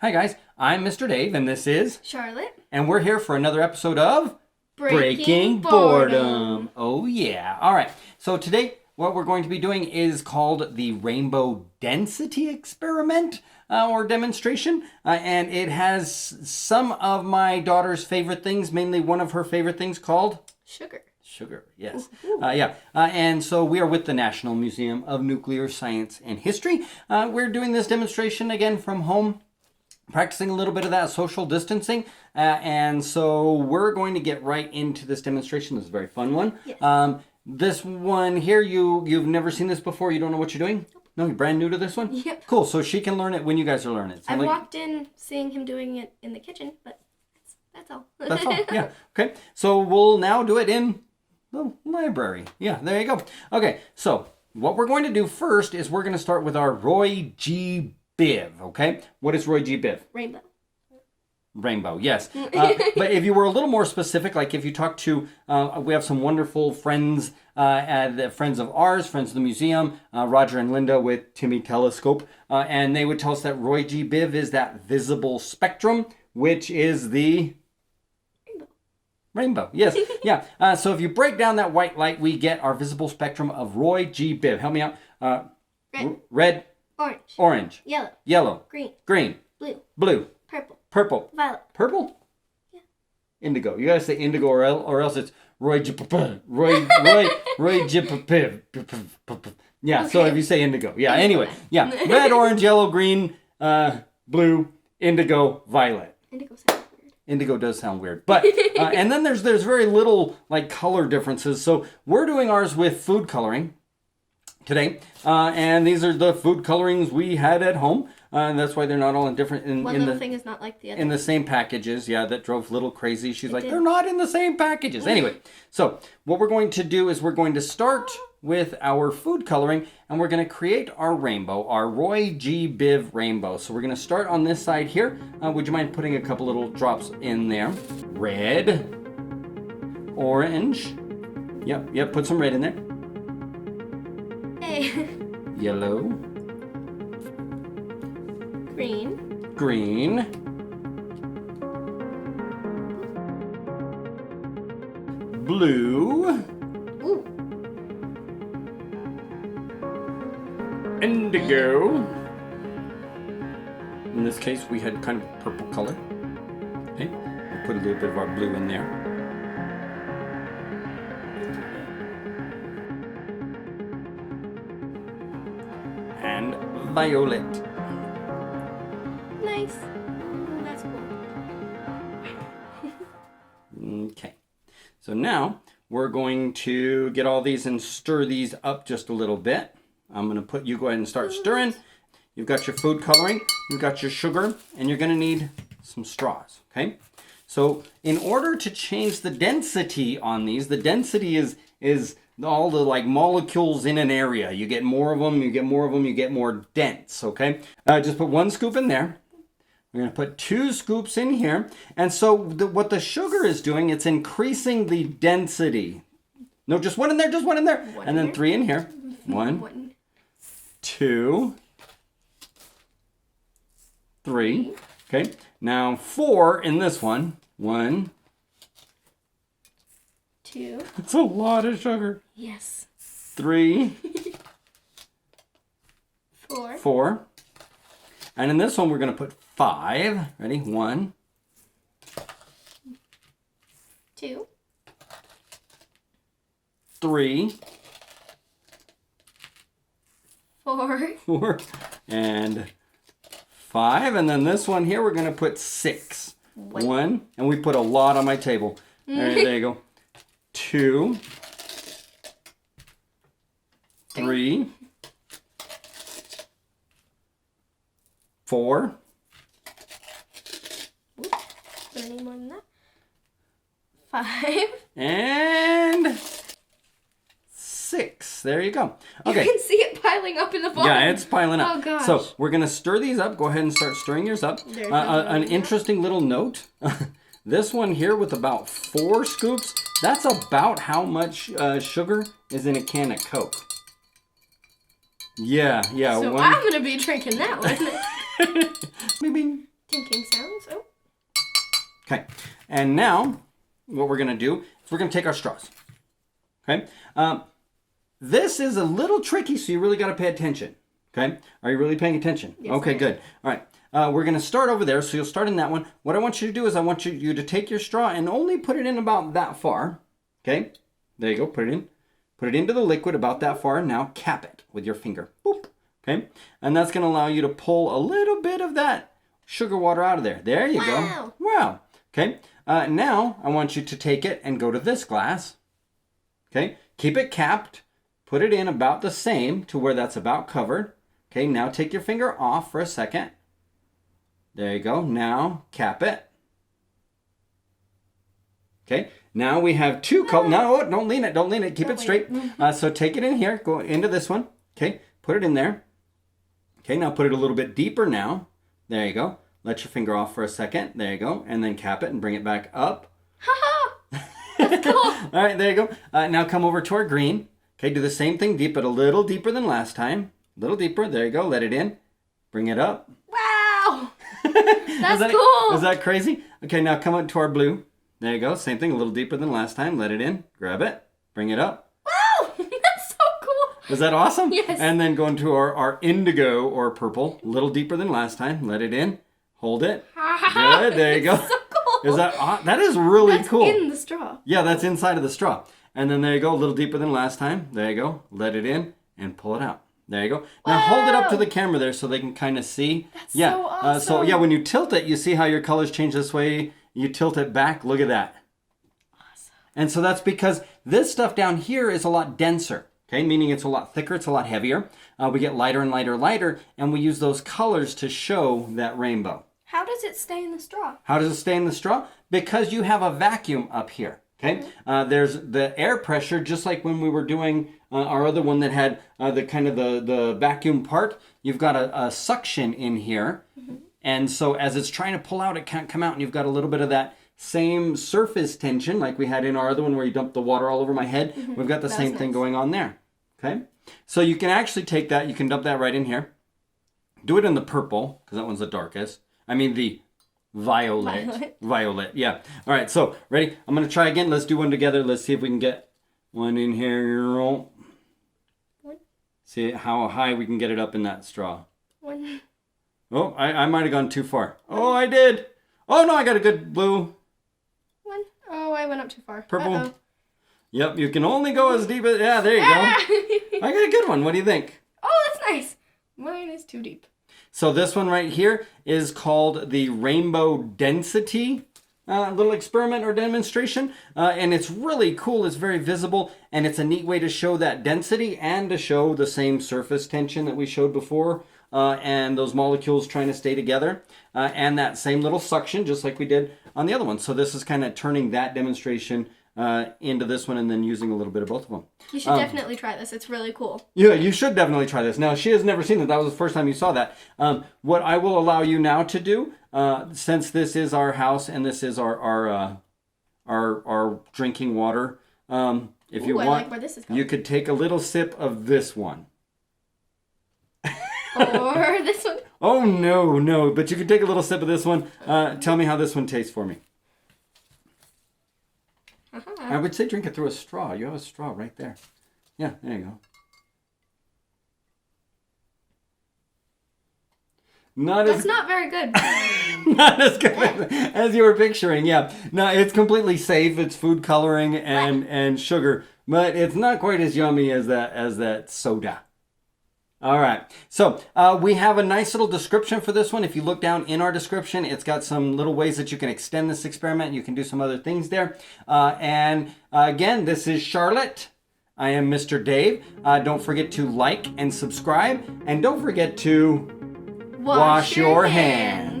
Hi guys, I'm Mr. Dave and this is Charlotte. And we're here for another episode of Breaking Boredom. Oh yeah. All right. So today what we're going to be doing is called the Rainbow Density Experiment or demonstration. And it has some of my daughter's favorite things, mainly one of her favorite things called Sugar, yes. And so we are with the National Museum of Nuclear Science and History. We're doing this demonstration again from home, practicing a little bit of that social distancing. And so we're going to get right into this demonstration. This is a very fun one. Yes. This one here, you've never seen this before. You don't know what you're doing? No, you're brand new to this one? Yep. Cool. So she can learn it when you guys are learning it. So I walked in seeing him doing it in the kitchen, but that's all. That's all. Yeah. Okay. So we'll now do it in the library. Yeah, there you go. Okay. So what we're going to do first is we're going to start with our Roy G. Biv. Okay. What is Roy G. Biv? Rainbow, yes. But if you were a little more specific, like if you talk to, we have some wonderful friends, friends of ours, friends of the museum, Roger and Linda with Timmy Telescope, and they would tell us that Roy G. Biv is that visible spectrum, which is the rainbow. Yes, yeah. So if you break down that white light, we get our visible spectrum of Roy G. Biv. Help me out. Red. Orange. Yellow. Green. Blue. Purple. Violet. Purple? Yeah. Indigo. You gotta say indigo or else it's Roy Roy Yeah, okay. So if you say indigo. Yeah, anyway. Yeah. Red, orange, yellow, green, blue, indigo, violet. Indigo sounds weird. Indigo does sound weird. But and then there's very little like color differences. So we're doing ours with food coloring today. And these are the food colorings we had at home. And that's why they're not all in different... One little thing is not like the other. In the same packages, yeah, that drove Little crazy. She's like, they're not in the same packages. Anyway, so what we're going to do is we're going to start with our food coloring, and we're going to create our rainbow, our Roy G. Biv rainbow. So we're going to start on this side here. Would you mind putting a couple little drops in there? Red, orange. Yep, put some red in there. Hey. Yellow. Green. Blue. Ooh. Indigo. In this case, we had kind of purple color. Okay, we'll put a little bit of our blue in there. And violet. Nice. That's cool. Okay. So now we're going to get all these and stir these up just a little bit. I'm going to put you go ahead and start stirring. You've got your food coloring, you've got your sugar, and you're going to need some straws, okay? So in order to change the density on these, the density is all the like molecules in an area. You get more of them, you get more dense, okay? Just put one scoop in there. We're going to put 2 scoops in here. And so what the sugar is doing, it's increasing the density. No, just one in there. And then 3 in here. 1, 2, 3. Okay. Now 4 in this one. 1. 2. That's a lot of sugar. Yes. 3. 4. And in this one, we're going to put 5. Ready? 1. 2. 3. 4. And 5. And then this one here, we're going to put 6. 1. And we put a lot on my table. There you go. 2. 3. 4. Any more than that? 5. And 6. There you go. Okay. You can see it piling up in the bottom. Yeah, it's piling up. Oh, gosh. So we're going to stir these up. Go ahead and start stirring yours up. An interesting little note. This one here with about 4 scoops, that's about how much sugar is in a can of Coke. Yeah. So I'm going to be drinking that one. Maybe Clinking sounds. Oh. Okay, and now what we're going to do is we're going to take our straws. Okay, this is a little tricky, so you really got to pay attention. Okay, are you really paying attention? Yes, okay, good. All right, we're going to start over there, so you'll start in that one. What I want you to do is I want you to take your straw and only put it in about that far. Okay, there you go, put it in. Put it into the liquid about that far. Now cap it with your finger. Boop. Okay, and that's going to allow you to pull a little bit of that sugar water out of there. There you go. Wow. Okay, now I want you to take it and go to this glass. Okay, keep it capped. Put it in about the same to where that's about covered. Okay, now take your finger off for a second. There you go. Now cap it. Okay, now we have two colors. No, don't lean it. Don't lean it. Keep it straight. So take it in here. Go into this one. Okay, put it in there. Okay, now put it a little bit deeper now. There you go. Let your finger off for a second. There you go. And then cap it and bring it back up. Haha! That's cool. All right, there you go. Now come over to our green. Okay, do the same thing, deep it a little deeper than last time. A little deeper. There you go. Let it in. Bring it up. Wow! That's cool. Is that crazy? Okay, now come up to our blue. There you go. Same thing, a little deeper than last time. Let it in. Grab it. Bring it up. Wow! That's so cool. Was that awesome? Yes. And then go into our indigo or purple. A little deeper than last time. Let it in. Hold it. Good. There you go. So cool. Is that is really That's cool. in the straw. Yeah, that's inside of the straw. And then there you go, a little deeper than last time. There you go. Let it in and pull it out. There you go. Now hold it up to the camera there so they can kind of see. That's yeah. so awesome. So yeah, when you tilt it, you see how your colors change this way. You tilt it back. Look at that. Awesome. And so that's because this stuff down here is a lot denser. Okay, meaning it's a lot thicker, it's a lot heavier. We get lighter and lighter, lighter, and we use those colors to show that rainbow. How does it stay in the straw? How does it stay in the straw? Because you have a vacuum up here. Okay, there's the air pressure, just like when we were doing our other one that had the kind of the vacuum part. You've got a suction in here, and so as it's trying to pull out, it can't come out, and you've got a little bit of that same surface tension like we had in our other one where you dumped the water all over my head. We've got the same thing going on there. Okay, so you can actually take that, you can dump that right in here. Do it in the purple because that one's the darkest. I mean the Violet, yeah. All right, so ready? I'm going to try again. Let's do one together. Let's see if we can get one in here. One. See how high we can get it up in that straw. One. Oh, I might have gone too far. Oh, I did. Oh, no, I got a good blue. One. Oh, I went up too far. Purple. Uh-oh. Yep, you can only go as deep as... Yeah, there you go. I got a good one. What do you think? Oh, that's nice. Mine is too deep. So this one right here is called the Rainbow Density little experiment or demonstration. And it's really cool. It's very visible. And it's a neat way to show that density and to show the same surface tension that we showed before. And those molecules trying to stay together. And that same little suction, just like we did on the other one. So this is kind of turning that demonstration into this one and then using a little bit of both of them. You should definitely try this. It's really cool. Yeah, you should definitely try this. Now, she has never seen it. That was the first time you saw that. What I will allow you now to do, since this is our house and this is our drinking water, if you I want, like where this is going. you could take a little sip of this one. Or this one. Oh, no. But you could take a little sip of this one. Tell me how this one tastes for me. I would say drink it through a straw. You have a straw right there. Yeah, there you go. That's not very good. Not as good as you were picturing. Yeah, no, it's completely safe. It's food coloring and sugar, but it's not quite as yummy as that soda. All right, so we have a nice little description for this one. If you look down in our description, it's got some little ways that you can extend this experiment. You can do some other things there. Again, this is Charlotte. I am Mr. Dave. Don't forget to like and subscribe. And don't forget to wash your hands.